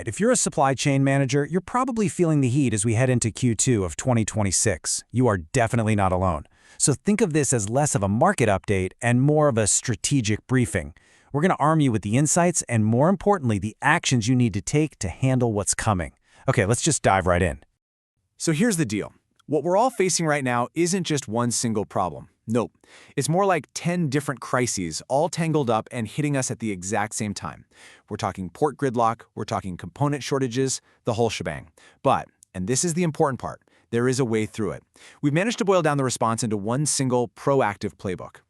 right, if you're a supply chain manager, you're probably feeling the heat as we head into Q2 of 2026. You are definitely not alone. So think of this as less of a market update and more of a strategic briefing. We're going to arm you with the insights and, more importantly, the actions you need to take to handle what's coming. Okay, let's just dive right in. So here's the deal. What we're all facing right now isn't just one single problem. Nope. It's more like 10 different crises, all tangled up and hitting us at the exact same time. We're talking port gridlock, we're talking component shortages, the whole shebang. But, and this is the important part, there is a way through it. We've managed to boil down the response into one single proactive playbook.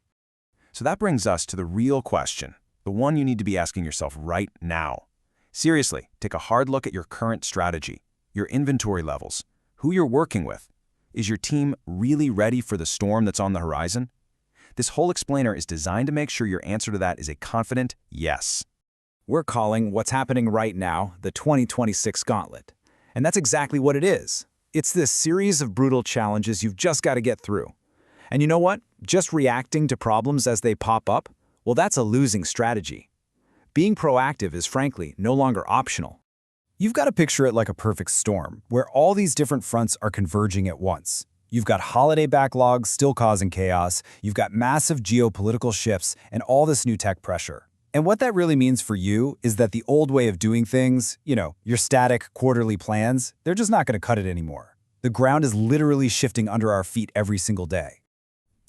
So that brings us to the real question, the one you need to be asking yourself right now. Seriously, take a hard look at your current strategy, your inventory levels, who you're working with. Is your team really ready for the storm that's on the horizon? This whole explainer is designed to make sure your answer to that is a confident yes. We're calling what's happening right now the 2026 Gauntlet. And that's exactly what it is. It's this series of brutal challenges you've just got to get through. And you know what? Just reacting to problems as they pop up, well, that's a losing strategy. Being proactive is, frankly, no longer optional. You've got to picture it like a perfect storm, where all these different fronts are converging at once. You've got holiday backlogs still causing chaos, you've got massive geopolitical shifts, and all this new tech pressure. And what that really means for you is that the old way of doing things, your static quarterly plans, they're just not going to cut it anymore. The ground is literally shifting under our feet every single day.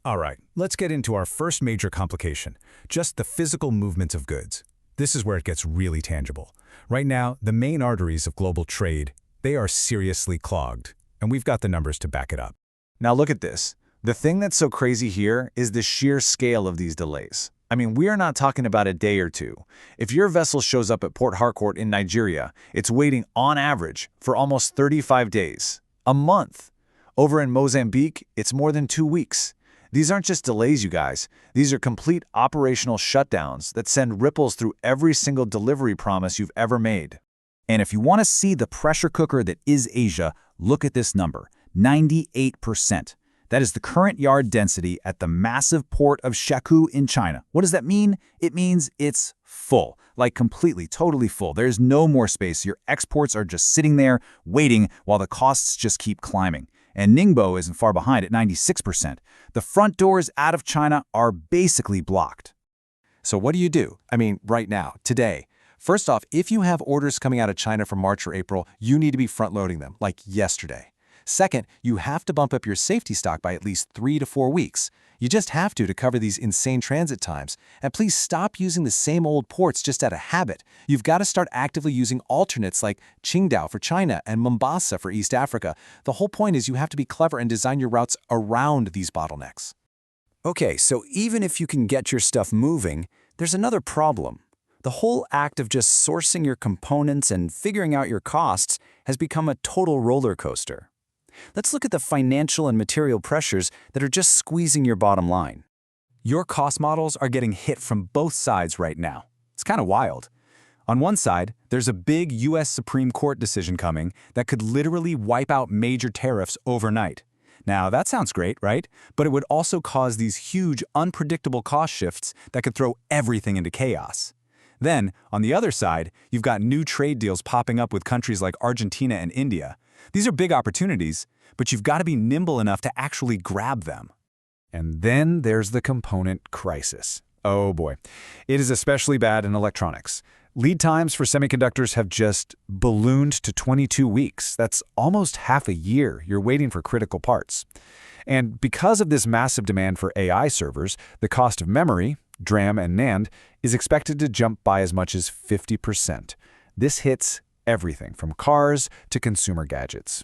All right, let's get into our first major complication, just the physical movements of goods. This is where it gets really tangible. Right now, the main arteries of global trade, they are seriously clogged, and we've got the numbers to back it up. Now look at this. The thing that's so crazy here is the sheer scale of these delays. I mean, we are not talking about a day or two. If your vessel shows up at Port Harcourt in Nigeria, it's waiting on average for almost 35 days, a month. Over in Mozambique, it's more than 2 weeks. These aren't just delays, you guys. These are complete operational shutdowns that send ripples through every single delivery promise you've ever made. And if you want to see the pressure cooker that is Asia, look at this number, 98%. That is the current yard density at the massive port of Shekou in China. What does that mean? It means it's full, like completely, totally full. There's no more space. Your exports are just sitting there, waiting, while the costs just keep climbing. And Ningbo isn't far behind at 96%. The front doors out of China are basically blocked. So what do you do? I mean, right now, today. First off, if you have orders coming out of China for March or April, you need to be front-loading them, like yesterday. Second, you have to bump up your safety stock by at least 3 to 4 weeks. You just have to cover these insane transit times. And please stop using the same old ports just out of habit. You've got to start actively using alternates like Qingdao for China and Mombasa for East Africa. The whole point is you have to be clever and design your routes around these bottlenecks. Okay, so even if you can get your stuff moving, there's another problem. The whole act of just sourcing your components and figuring out your costs has become a total roller coaster. Let's look at the financial and material pressures that are just squeezing your bottom line. Your cost models are getting hit from both sides right now. It's kind of wild. On one side, there's a big U.S. Supreme Court decision coming that could literally wipe out major tariffs overnight. Now, that sounds great, right? But it would also cause these huge, unpredictable cost shifts that could throw everything into chaos. Then, on the other side, you've got new trade deals popping up with countries like Argentina and India. These are big opportunities, but you've got to be nimble enough to actually grab them. And then there's the component crisis. Oh boy, it is especially bad in electronics. Lead times for semiconductors have just ballooned to 22 weeks. That's almost half a year you're waiting for critical parts. And because of this massive demand for AI servers, the cost of memory, DRAM and NAND, is expected to jump by as much as 50%. This hits everything from cars to consumer gadgets.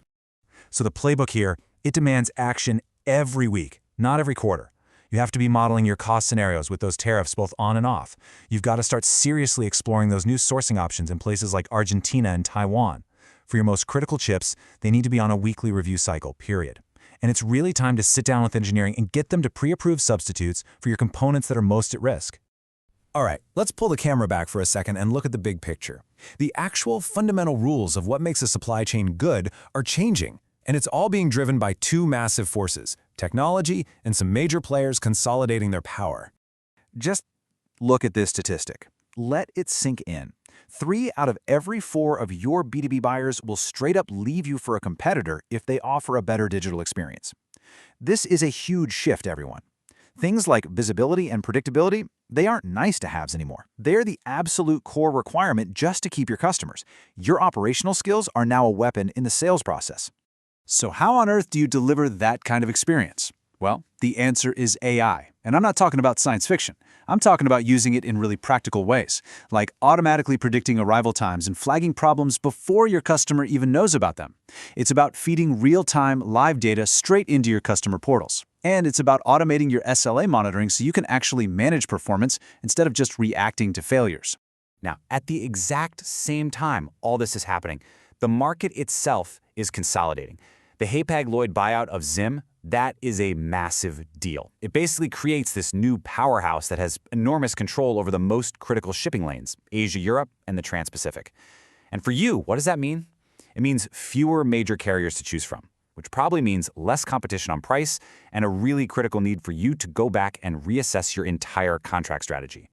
So the playbook here, it demands action every week, not every quarter. You have to be modeling your cost scenarios with those tariffs both on and off. You've got to start seriously exploring those new sourcing options in places like Argentina and Taiwan. For your most critical chips, they need to be on a weekly review cycle, period. And it's really time to sit down with engineering and get them to pre-approve substitutes for your components that are most at risk. All right, let's pull the camera back for a second and look at the big picture. The actual fundamental rules of what makes a supply chain good are changing, and it's all being driven by two massive forces, technology and some major players consolidating their power. Just look at this statistic. Let it sink in. 3 out of every 4 of your B2B buyers will straight up leave you for a competitor if they offer a better digital experience. This is a huge shift, everyone. Things like visibility and predictability, they aren't nice-to-haves anymore. They're the absolute core requirement just to keep your customers. Your operational skills are now a weapon in the sales process. So how on earth do you deliver that kind of experience? Well, the answer is AI. And I'm not talking about science fiction. I'm talking about using it in really practical ways, like automatically predicting arrival times and flagging problems before your customer even knows about them. It's about feeding real-time live data straight into your customer portals. And it's about automating your SLA monitoring so you can actually manage performance instead of just reacting to failures. Now, at the exact same time all this is happening, the market itself is consolidating. The Hapag-Lloyd buyout of Zim, that is a massive deal. It basically creates this new powerhouse that has enormous control over the most critical shipping lanes, Asia, Europe, and the Trans-Pacific. And for you, what does that mean? It means fewer major carriers to choose from, which probably means less competition on price and a really critical need for you to go back and reassess your entire contract strategy.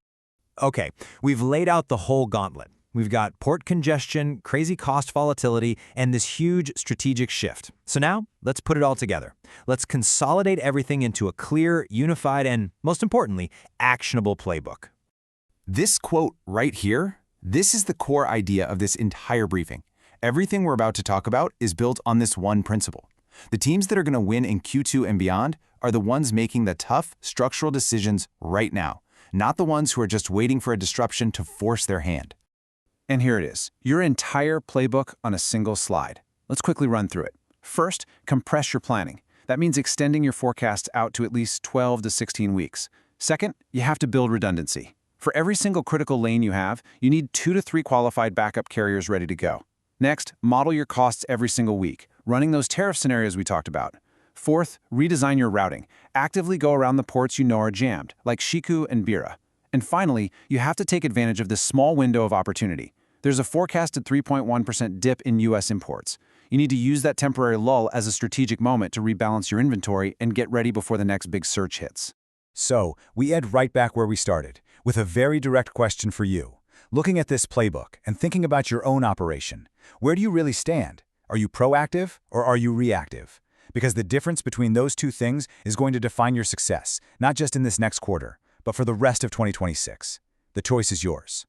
Okay, we've laid out the whole gauntlet. We've got port congestion, crazy cost volatility, and this huge strategic shift. So now, let's put it all together. Let's consolidate everything into a clear, unified, and, most importantly, actionable playbook. This quote right here, this is the core idea of this entire briefing. Everything we're about to talk about is built on this one principle. The teams that are going to win in Q2 and beyond are the ones making the tough, structural decisions right now, not the ones who are just waiting for a disruption to force their hand. And here it is, your entire playbook on a single slide. Let's quickly run through it. First, compress your planning. That means extending your forecast out to at least 12 to 16 weeks. Second, you have to build redundancy. For every single critical lane you have, you need 2 to 3 qualified backup carriers ready to go. Next, model your costs every single week, running those tariff scenarios we talked about. Fourth, redesign your routing. Actively go around the ports you know are jammed, like Shekou and Beira. And finally, you have to take advantage of this small window of opportunity. There's a forecasted 3.1% dip in U.S. imports. You need to use that temporary lull as a strategic moment to rebalance your inventory and get ready before the next big surge hits. So, we end right back where we started, with a very direct question for you. Looking at this playbook and thinking about your own operation, where do you really stand? Are you proactive or are you reactive? Because the difference between those two things is going to define your success, not just in this next quarter, but for the rest of 2026. The choice is yours.